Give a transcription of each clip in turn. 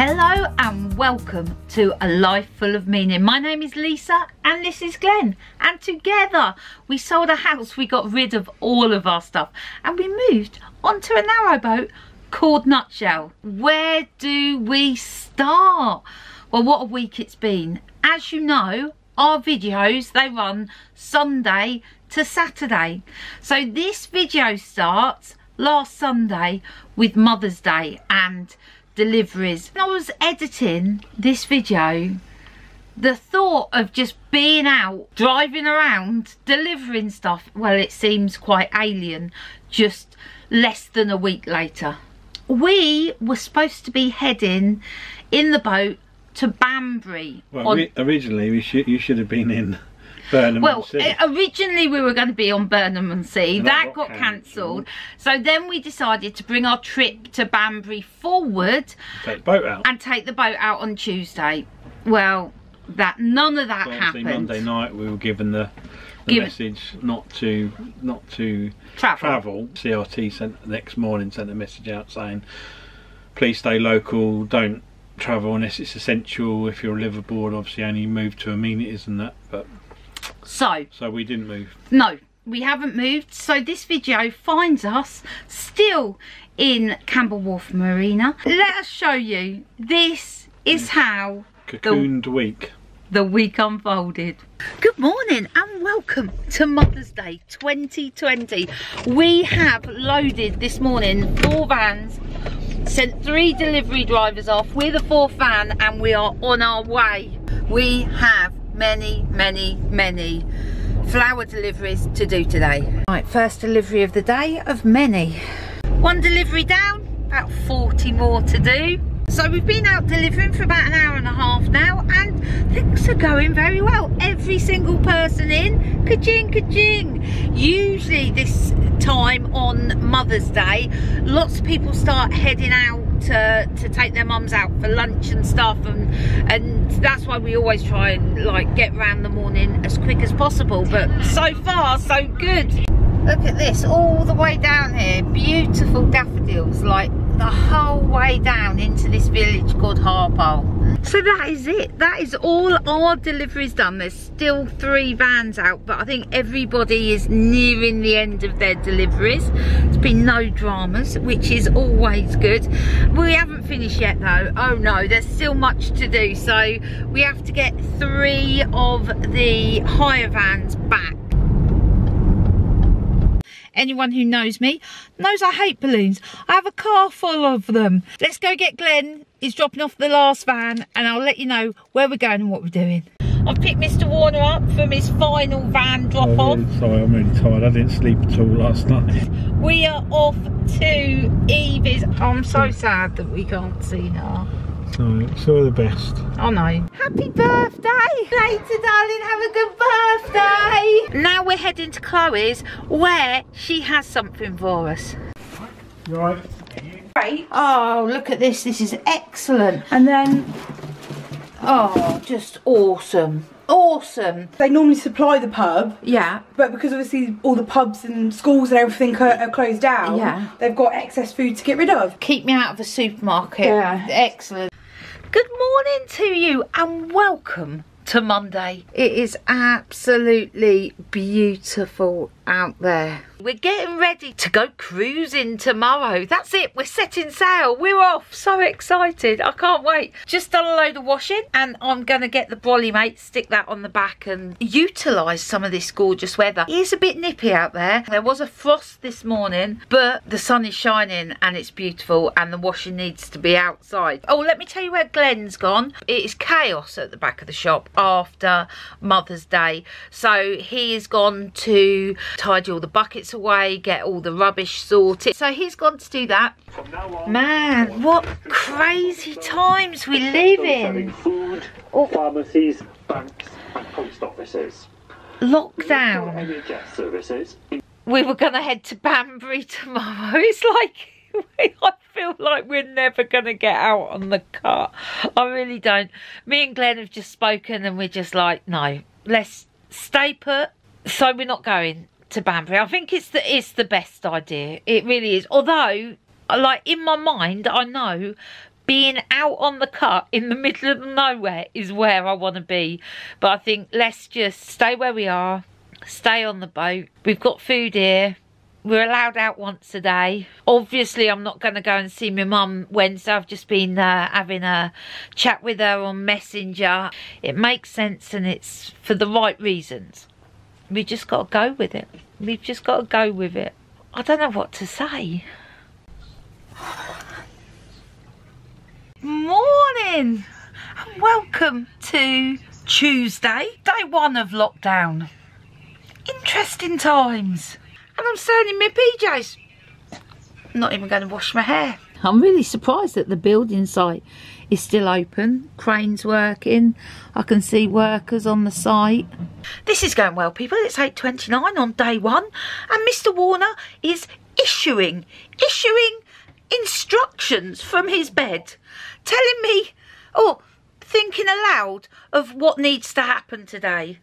Hello and welcome to A Life Full of Meaning. My name is Lisa and this is Glenn, and together we sold a house, we got rid of all of our stuff and we moved onto a narrowboat called Nutshell. Where do we start? Well, what a week it's been. As you know, our videos, they run Sunday to Saturday. So this video starts last Sunday with Mother's Day and deliveries. When I was editing this video, the thought of just being out, driving around, delivering stuff, well, it seems quite alien just less than a week later. We were supposed to be heading in the boat to Banbury. Well, originally you should have been in Burnham-on-Sea. Originally we were going to be on Burnham-on-Sea. That got cancelled. So then we decided to bring our trip to Banbury forward. Take the boat out. And take the boat out on Tuesday. Well, none of that happened. Monday night we were given the message not to travel. CRT the next morning sent a message out saying, please stay local, don't travel unless it's essential. If you're liveaboard, obviously only move to amenities and that. But so we didn't move. No, we haven't moved. So this video finds us still in Campbell Wharf Marina. Let us show you. This is how cocooned week. The week unfolded. Good morning and welcome to Mother's Day 2020. We have loaded this morning 4 vans, sent 3 delivery drivers off with a 4th van, and we are on our way. We have many flower deliveries to do today. Right, first delivery of the day of many. 1 delivery down, about 40 more to do. So we've been out delivering for about an hour and a half now and things are going very well. Every single person in, ka-ching, ka-ching. Usually this time on Mother's Day, lots of people start heading out to take their mums out for lunch and stuff, and that's why we always try and like get around the morning as quick as possible. But so far so good. Look at this, all the way down here, beautiful daffodils, like the whole way down into this village called Harpole. So that is it. That is all our deliveries done. There's still 3 vans out, but I think everybody is nearing the end of their deliveries. There's been no dramas, which is always good. We haven't finished yet though. Oh no, there's still much to do. So we have to get 3 of the hire vans back. Anyone who knows me knows I hate balloons. I have a car full of them. Let's go get Glenn. He's dropping off the last van and I'll let you know where we're going and what we're doing. I've picked Mr. Warner up from his final van drop off. Sorry, I'm really tired. I didn't sleep at all last night. We are off to Evie's. I'm so sad that we can't see her. So the best. Oh no. Happy birthday! Later, darling, have a good birthday! Now we're heading to Chloe's where she has something for us. You alright? Great. Oh, look at this. This is excellent. And then, oh, just awesome. Awesome. They normally supply the pub. Yeah. But because obviously all the pubs and schools and everything are closed down, yeah, they've got excess food to get rid of. Keep me out of a supermarket. Yeah. Excellent. Good morning to you and welcome to Monday. It is absolutely beautiful out there. We're getting ready to go cruising tomorrow. That's it, we're setting sail, we're off. So excited, I can't wait. Just done a load of washing and I'm gonna get the brolly mate, stick that on the back and utilise some of this gorgeous weather. It is a bit nippy out there. There was a frost this morning, but the sun is shining and it's beautiful and the washing needs to be outside. Oh, let me tell you where Glenn's gone. It is chaos at the back of the shop after Mother's Day. So he has gone to tidy all the buckets away, get all the rubbish sorted. So he's gone to do that. Man, what crazy times we live in. Food, pharmacies, banks and post offices. Lockdown. NHS services. We were going to head to Banbury tomorrow. It's like, I feel like we're never going to get out on the car. I really don't. Me and Glenn have just spoken and we're just like, no, let's stay put. So we're not going to Banbury. I think it's the best idea. It really is. Although, like in my mind, I know being out on the cut in the middle of nowhere is where I want to be. But I think let's just stay where we are, stay on the boat. We've got food here. We're allowed out once a day. Obviously, I'm not going to go and see my mum Wednesday. I've just been having a chat with her on Messenger. It makes sense and it's for the right reasons. We just got to go with it. We've just got to go with it. I don't know what to say. Morning and welcome to Tuesday, day 1 of lockdown. Interesting times. And I'm staying in my PJs. I'm not even going to wash my hair. I'm really surprised that the building site is still open. Cranes working. I can see workers on the site. This is going well, people. It's 8:29 on day 1. And Mr. Warner is issuing instructions from his bed. Telling me, thinking aloud of what needs to happen today.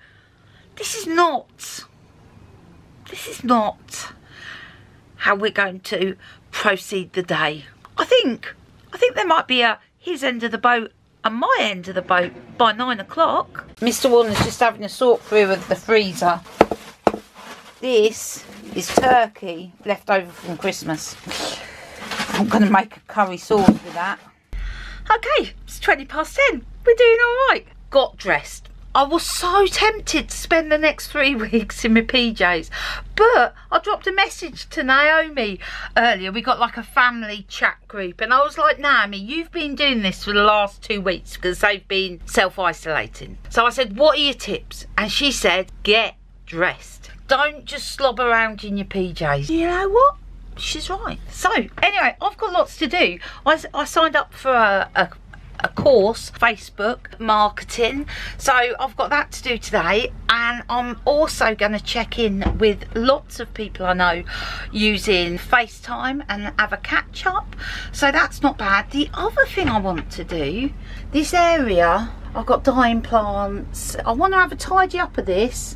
This is not how we're going to proceed the day. I think there might be his end of the boat and my end of the boat by 9 o'clock. Mr. Warner's just having a sort through of the freezer. This is turkey left over from Christmas. I'm going to make a curry sauce with that. Okay, it's 10:20. We're doing all right. Got dressed. I was so tempted to spend the next 3 weeks in my PJs, but I dropped a message to Naomi earlier. We got like a family chat group, and I was like, Naomi, you've been doing this for the last 2 weeks because they've been self-isolating. So I said, what are your tips? And she said, get dressed. Don't just slob around in your PJs. You know what? She's right. So anyway, I've got lots to do. I signed up for a course, Facebook marketing, so I've got that to do today, and I'm also going to check in with lots of people I know using FaceTime and have a catch up, so that's not bad. The other thing I want to do, this area, I've got dying plants, I want to have a tidy up of this.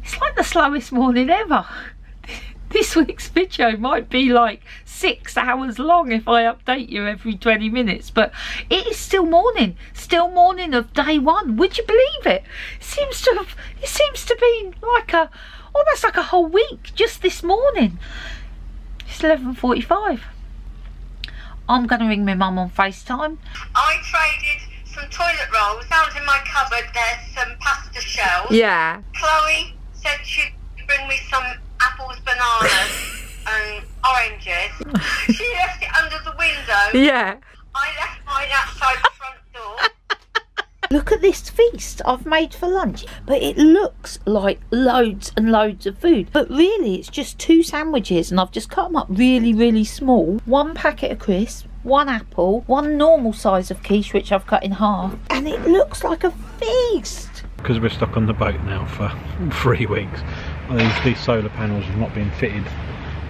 It's like the slowest morning ever. This week's video might be like 6 hours long if I update you every 20 minutes, but it is still morning of day 1. Would you believe it? It seems to be like almost like a whole week just this morning. It's 11:45. I'm going to ring my mum on FaceTime. I traded some toilet rolls, found in my cupboard there's some pasta shells. Yeah. Chloe said she'd bring me some apples, bananas and oranges. She left it under the window. Yeah. I left mine outside the front door. Look at this feast I've made for lunch. But it looks like loads and loads of food. But really it's just 2 sandwiches, and I've just cut them up really, really small. 1 packet of crisps, 1 apple, 1 normal size of quiche which I've cut in half. And it looks like a feast. Because we're stuck on the boat now for 3 weeks. These solar panels have not been fitted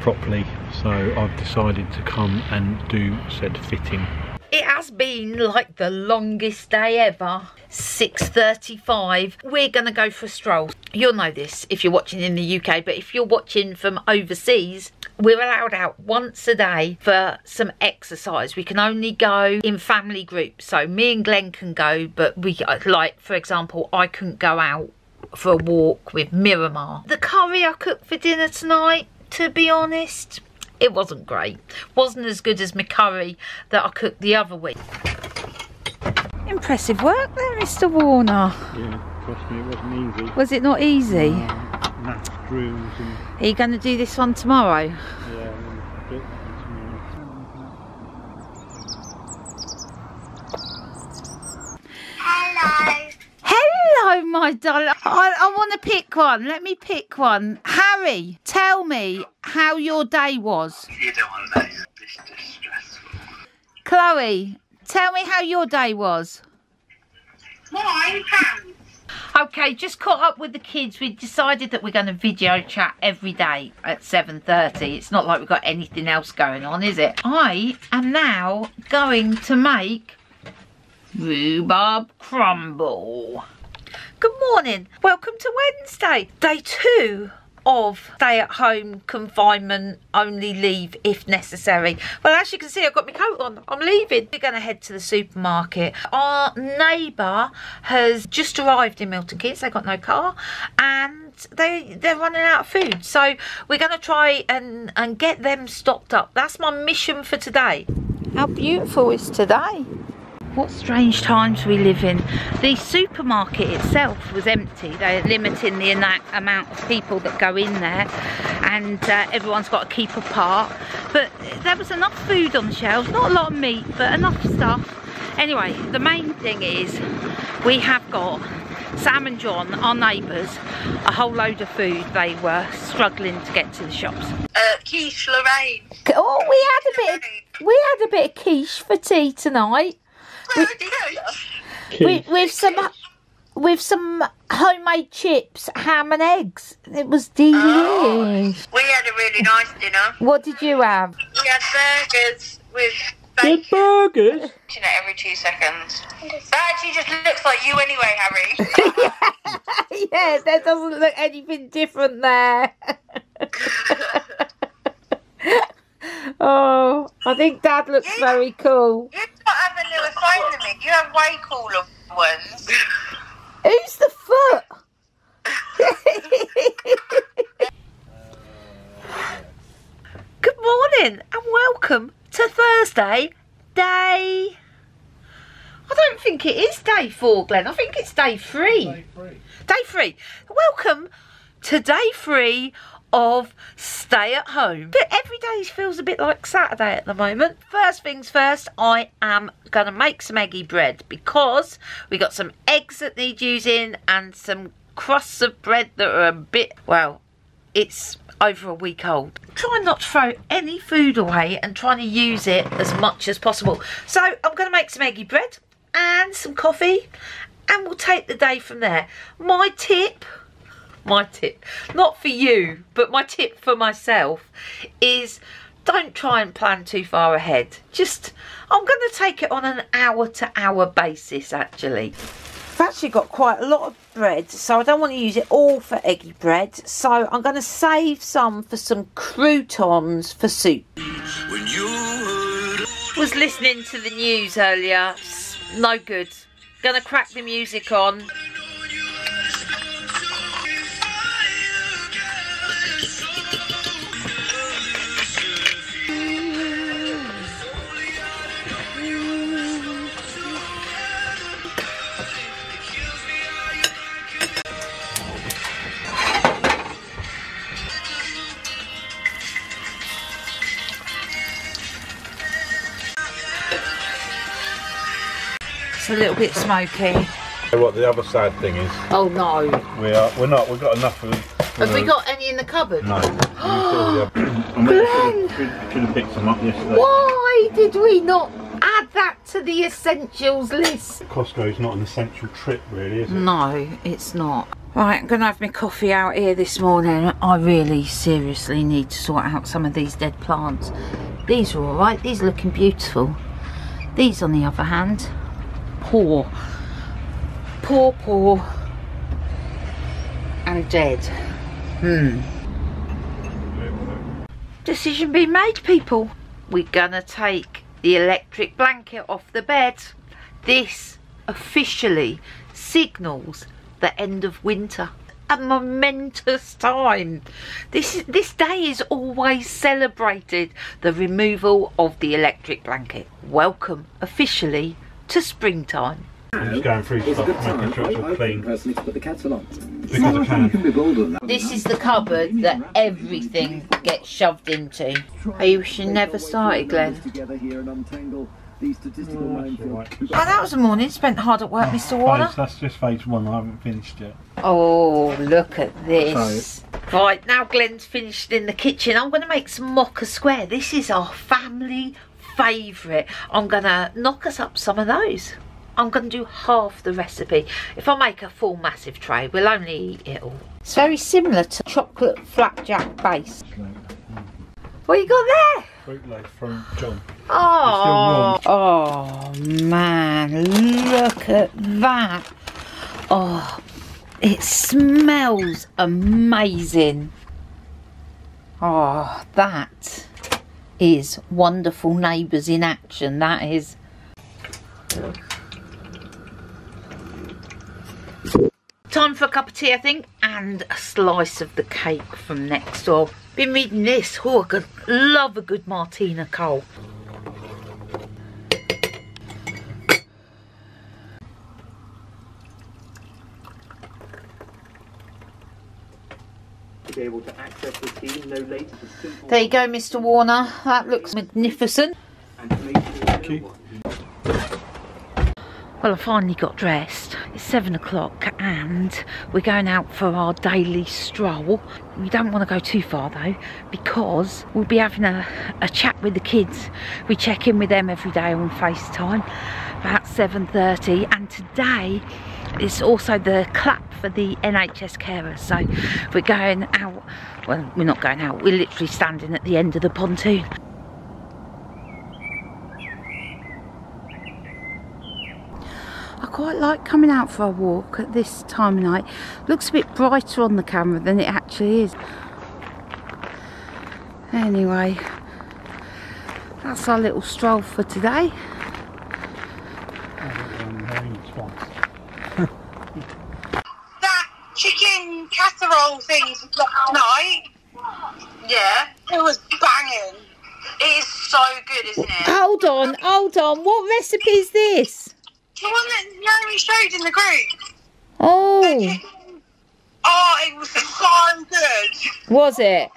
properly, so I've decided to come and do said fitting. It has been like the longest day ever. 6:35. We're going to go for a stroll. You'll know this if you're watching in the UK, but if you're watching from overseas, we're allowed out once a day for some exercise. We can only go in family groups. So me and Glenn can go, but we, like, for example, I couldn't go out for a walk with Miramar. The curry I cooked for dinner tonight, to be honest, it wasn't great. Wasn't as good as my curry that I cooked the other week. Impressive work there, Mr. Warner. Yeah, trust me, it wasn't easy. Was it not easy? Math drills and... Are you going to do this one tomorrow? Yeah, I'm going to do it tomorrow. Hello. Hello, my darling. I want to pick one. Let me pick one. Harry, tell me how your day was. You don't want that. It's just stressful. Chloe, tell me how your day was. Mine pants. Okay, just caught up with the kids. We decided that we're going to video chat every day at 7:30. It's not like we've got anything else going on, is it? I am now going to make rhubarb crumble. Good morning. Welcome to Wednesday, day 2 of stay-at-home confinement, only leave if necessary. Well, as you can see, I've got my coat on. I'm leaving. We're going to head to the supermarket. Our neighbour has just arrived in Milton Keynes. They got no car and they're running out of food. So we're going to try and get them stocked up. That's my mission for today. How beautiful is today? What strange times we live in. The supermarket itself was empty. They're limiting the amount of people that go in there, and everyone's got to keep apart. But there was enough food on the shelves, not a lot of meat, but enough stuff. Anyway, the main thing is we have got Sam and John, our neighbours, a whole load of food. They were struggling to get to the shops. Quiche, Lorraine. Oh, we had a bit of quiche for tea tonight. With some homemade chips, ham and eggs. It was delicious. Oh, we had a really nice dinner. What did you have? We had burgers with bacon. Burgers? Every 2 seconds. That actually just looks like you anyway, Harry. Yeah, there doesn't look anything different there. Oh, I think Dad looks very cool. You don't have a little phone to me. You have way cooler ones. Who's the foot? Good morning and welcome to Thursday, day... I don't think it is day 4, Glenn. I think it's day 3. Day 3. Welcome to day 3 of stay at home. But every day feels a bit like Saturday at the moment. First things first, I am going to make some eggy bread because we got some eggs that need using and some crusts of bread that are a bit, well, it's over a week old. Trying not to throw any food away and trying to use it as much as possible. So I'm going to make some eggy bread and some coffee and we'll take the day from there. My tip, not for you, but my tip for myself is don't try and plan too far ahead. I'm going to take it on an hour-to-hour basis, actually. I've actually got quite a lot of bread, so I don't want to use it all for eggy bread. So I'm going to save some for some croutons for soup. Was listening to the news earlier. No good. Going to crack the music on. A little bit smoky. What the other sad thing is? Oh no. We're not. We've got enough of. Have we got any in the cupboard? No. Glenn! Should have picked some up yesterday. Why did we not add that to the essentials list? Costco's not an essential trip, really, is it? No, it's not. Right, I'm going to have my coffee out here this morning. I really seriously need to sort out some of these dead plants. These are alright. These are looking beautiful. These, on the other hand, poor and dead. Decision being made, people. We're gonna take the electric blanket off the bed. This officially signals the end of winter. A momentous time. This day is always celebrated, the removal of the electric blanket. Welcome officially to springtime. I'm just going through stuff, making sure it's all clean. Personally, to put the kettle on. Because I can. This is the cupboard that everything gets shoved into. Oh, you should never started, Glenn. Oh, that was a morning spent hard at work, Mr. Warner. That's just phase 1, I haven't finished yet. Oh, look at this. Right, now Glenn's finished in the kitchen. I'm going to make some mocha square. This is our family favourite. I'm going to knock us up some of those. I'm going to do half the recipe. If I make a full massive tray, we'll only eat it all. It's very similar to chocolate flapjack base. What you got there? Fruit loaf from John. Oh man, look at that. Oh, it smells amazing. Oh, that is wonderful neighbours in action, that is. Time for a cup of tea, I think, and a slice of the cake from next door. Been reading this. Oh, I could love a good Martina Cole. To be able to access the team no later than simple. There you go, Mr. Warner. That looks magnificent. And to make sure Thank you. Well, I finally got dressed. It's 7 o'clock and we're going out for our daily stroll. We don't want to go too far though, because we'll be having a chat with the kids. We check in with them every day on FaceTime about 7:30, and today it's also the clap for the NHS carers. So we're going out, well, we're not going out, we're literally standing at the end of the pontoon. I quite like coming out for a walk at this time of night. Looks a bit brighter on the camera than it actually is. Anyway, that's our little stroll for today. That chicken casserole thing last night. Yeah. It was banging. It is so good, isn't it? Hold on. What recipe is this? The one that Naomi showed in the group. Oh. Oh, it was so good. Was it?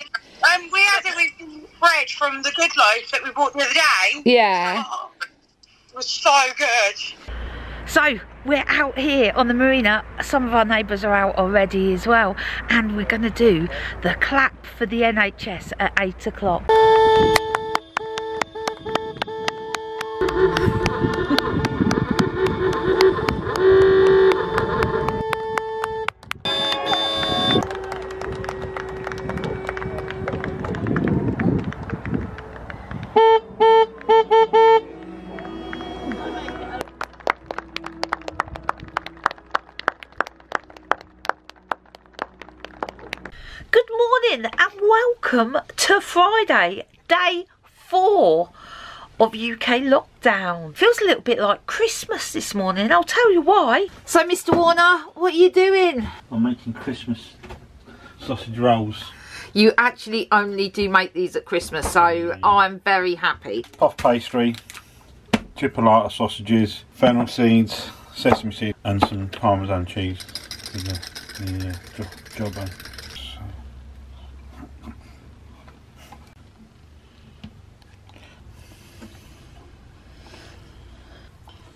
We had it with bread from the Good Loaf that we bought the other day. Yeah. Oh, it was so good. So we're out here on the marina. Some of our neighbours are out already as well, and we're going to do the clap for the NHS at 8 o'clock. Good morning and welcome to Friday, day 4 of UK lockdown. Feels a little bit like Christmas this morning, I'll tell you why. So Mr. Warner, what are you doing? I'm making Christmas sausage rolls. You actually only do make these at Christmas, so I'm very happy. Puff pastry, chipolata sausages, fennel seeds, sesame seeds, and some parmesan cheese for the jawbone.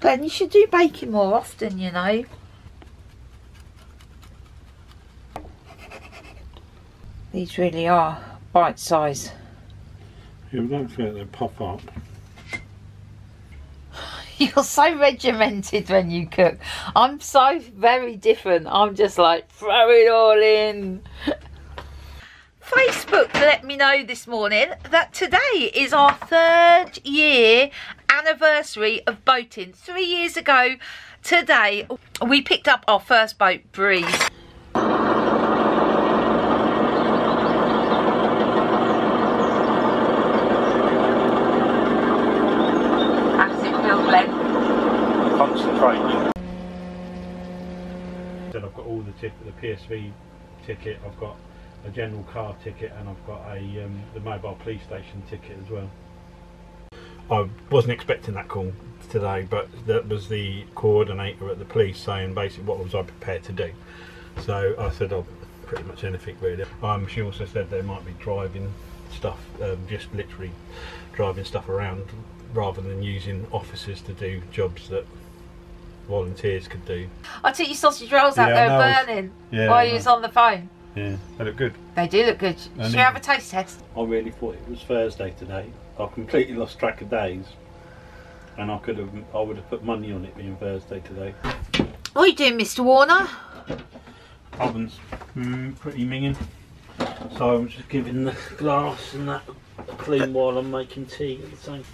Glenn, you should do baking more often, you know. These really are bite size. Yeah, but don't forget they pop up. You're so regimented when you cook. I'm so very different. I'm just like, throw it all in. Facebook let me know this morning that today is our 3rd year anniversary of boating. 3 years ago today, we picked up our first boat, Breeze. How does it feel, Glenn? Concentrating. Then I've got all the PSV ticket, I've got a general car ticket, and I've got the mobile police station ticket as well. I wasn't expecting that call today, but that was the coordinator at the police saying basically what was I prepared to do. So I said, oh, pretty much anything really. She also said they might be driving stuff, just literally driving stuff around rather than using officers to do jobs that volunteers could do. I took your sausage rolls out there burning while you was on the phone. Yeah, they look good. They do look good. Should we have a taste test? I really thought it was Thursday today. I completely lost track of days, and I would have put money on it being Thursday today. What are you doing, Mr. Warner? Oven's pretty minging, so I'm just giving the glass and that a clean while I'm making tea at the same.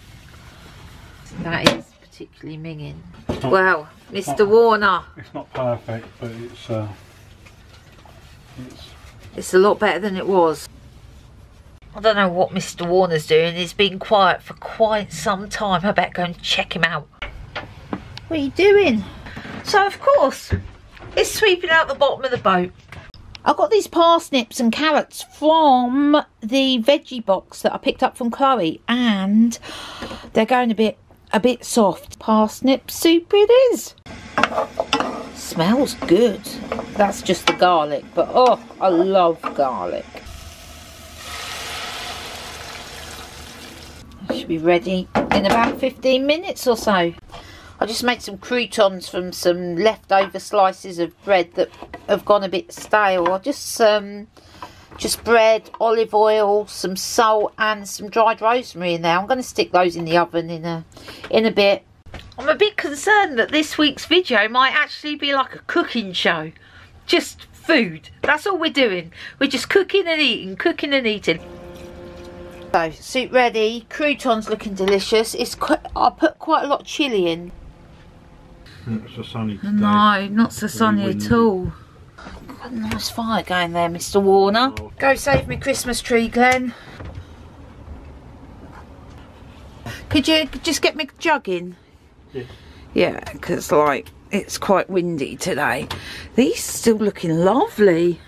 That is particularly minging. Well, Mr. Warner. It's not perfect, but it's a lot better than it was. I don't know what Mr. Warner's doing. He's been quiet for quite some time. I better go and check him out. What are you doing? So, of course, it's sweeping out the bottom of the boat. I got these parsnips and carrots from the veggie box that I picked up from Chloe, and they're going a bit soft. Parsnip soup it is. Smells good. That's just the garlic, but oh, I love garlic. Should be ready in about 15 minutes or so. I just made some croutons from some leftover slices of bread that have gone a bit stale. I just bread, olive oil, some salt and some dried rosemary in there. I'm going to stick those in the oven in a bit. I'm a bit concerned that this week's video might actually be like a cooking show. Just food. That's all we're doing. We're just cooking and eating, cooking and eating. So, soup ready. Croutons looking delicious. I put quite a lot of chilli in. It's so sunny today. No, not so sunny at all. Got a nice fire going there, Mr. Warner. Oh. Go save me Christmas tree, Glenn. Could you just get me a jug in? Yeah. Yeah, because like it's quite windy today. These still looking lovely.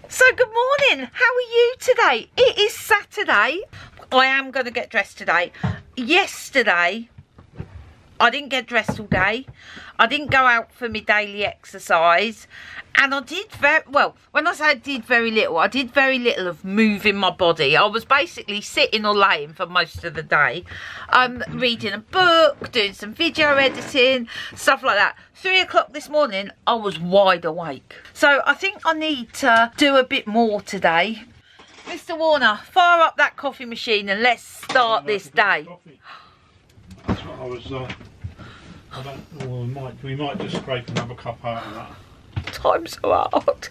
So good morning. How are you today? It is Saturday. I am going to get dressed today. Yesterday, I didn't get dressed all day. I didn't go out for my daily exercise. And I did when I say I did very little of moving my body. I was basically sitting or laying for most of the day. Reading a book, doing some video editing, stuff like that. 3 o'clock this morning, I was wide awake. So I think I need to do a bit more today. Mr. Warner, fire up that coffee machine and let's start this day. That's what I was, I don't know, we might just scrape another cup out of that. Time's so hard.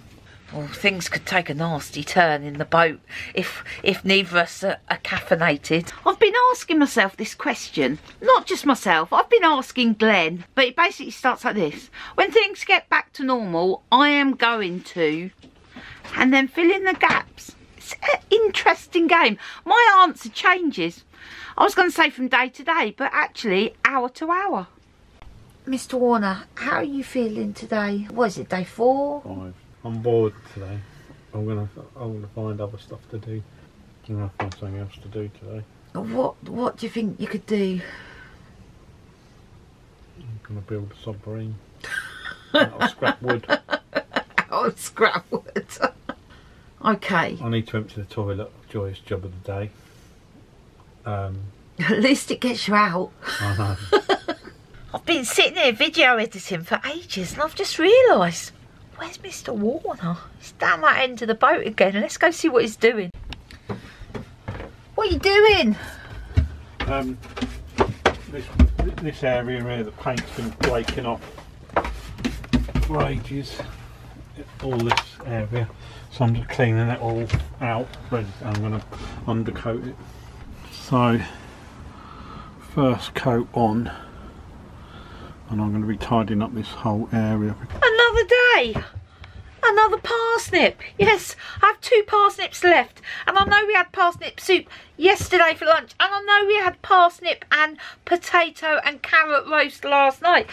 Well, things could take a nasty turn in the boat if neither of us are caffeinated. I've been asking myself this question. Not just myself, I've been asking Glenn. But it basically starts like this. When things get back to normal, I am going to... And then fill in the gaps. It's an interesting game. My answer changes. I was going to say from day to day, but actually hour to hour. Mr. Warner, how are you feeling today? What is it, day 4? 5. I'm bored today. I'm gonna find other stuff to do. I'm gonna find something else to do today. What do you think you could do? I'm gonna build a submarine out of scrap wood. Out of scrap wood. Okay. I need to empty the toilet. Joyous job of the day. At least it gets you out. I know. I've been sitting here video editing for ages and I've just realised, where's Mr. Warner? He's down that end of the boat again. Let's go see what he's doing. What are you doing? This area here, the paint's been breaking off for ages. All this area. So I'm just cleaning it all out. I'm going to undercoat it. So, first coat on. And I'm going to be tidying up this whole area. Another day! Another parsnip! Yes, I have 2 parsnips left. And I know we had parsnip soup yesterday for lunch. And I know we had parsnip and potato and carrot roast last night.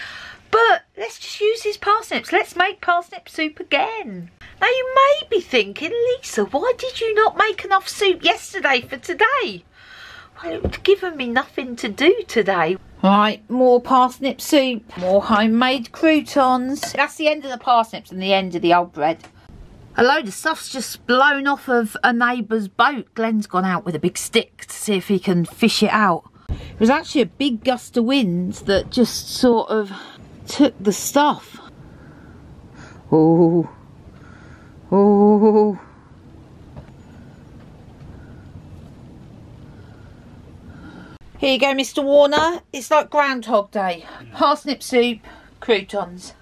But let's just use these parsnips. Let's make parsnip soup again. Now you may be thinking, Lisa, why did you not make enough soup yesterday for today? Well, it would given me nothing to do today. Right, more parsnip soup, more homemade croutons. That's the end of the parsnips and the end of the old bread. A load of stuff's just blown off of a neighbour's boat. Glenn's gone out with a big stick to see if he can fish it out. It was actually a big gust of wind that just sort of took the stuff. Oh, oh. Here you go, Mr. Warner. It's like Groundhog Day. Parsnip soup, croutons.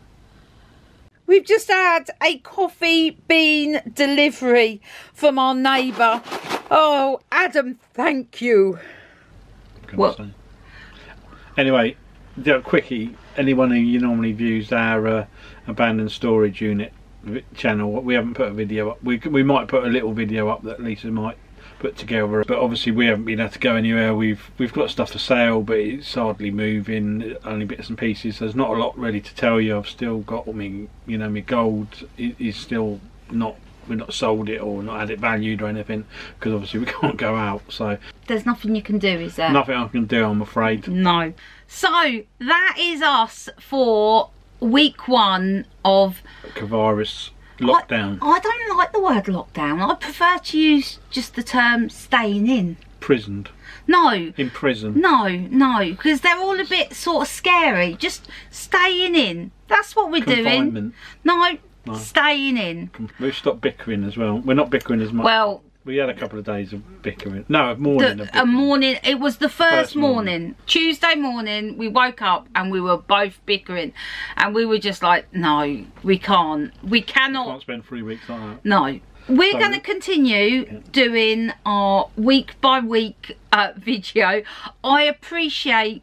We've just had a coffee bean delivery from our neighbour. Oh, Adam, thank you. What? Anyway, quickie, anyone who normally views our abandoned storage unit channel, we haven't put a video up. We might put a little video up that Lisa might put together. But obviously we haven't been able to go anywhere. We've got stuff for sale, but it's hardly moving, only bits and pieces. There's not a lot ready to tell you. I've still got me, you know, my gold is still not, we've not sold it or not had it valued or anything, because obviously we can't go out. So there's nothing you can do, is there? Nothing I can do, I'm afraid. No. So that is us for week 1 of coronavirus lockdown. I don't like the word lockdown. I prefer to use just the term staying in. Prisoned. No. In prison. No, because they're all a bit sort of scary. Just staying in. That's what we're doing. No, staying in. We've stopped bickering as well. We're not bickering as much. Well, we had a couple of days of bickering. No, a morning. It was the first morning. Tuesday morning, we woke up and we were both bickering. And we were just like, no, we can't. We cannot. We can't spend 3 weeks like that. No. We're going to continue doing our week by week video. I appreciate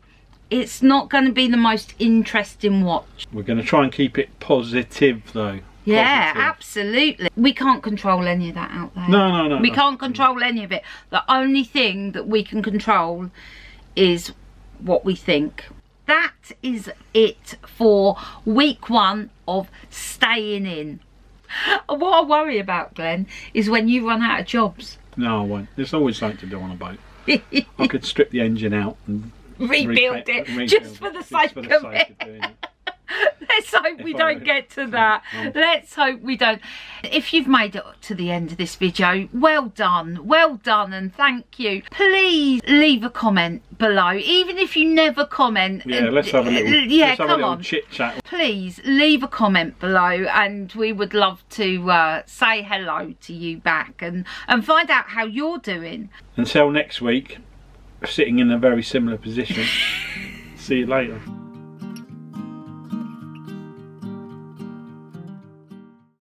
it's not going to be the most interesting watch. We're going to try and keep it positive though. Yeah, absolutely. We can't control any of that out there. No. We can't control any of it. The only thing that we can control is what we think. That is it for week 1 of staying in. What I worry about, Glenn, is when you run out of jobs. No, I won't. There's always something to do on a boat. I could strip the engine out and rebuild it just for the sake of it. Doing it. Let's hope we don't get to that. Let's hope we don't. If you've made it to the end of this video, well done and thank you. Please leave a comment below, even if you never comment. Yeah, let's have a little chit chat. Please leave a comment below and we would love to say hello to you back and find out how you're doing. Until next week, sitting in a very similar position. See you later.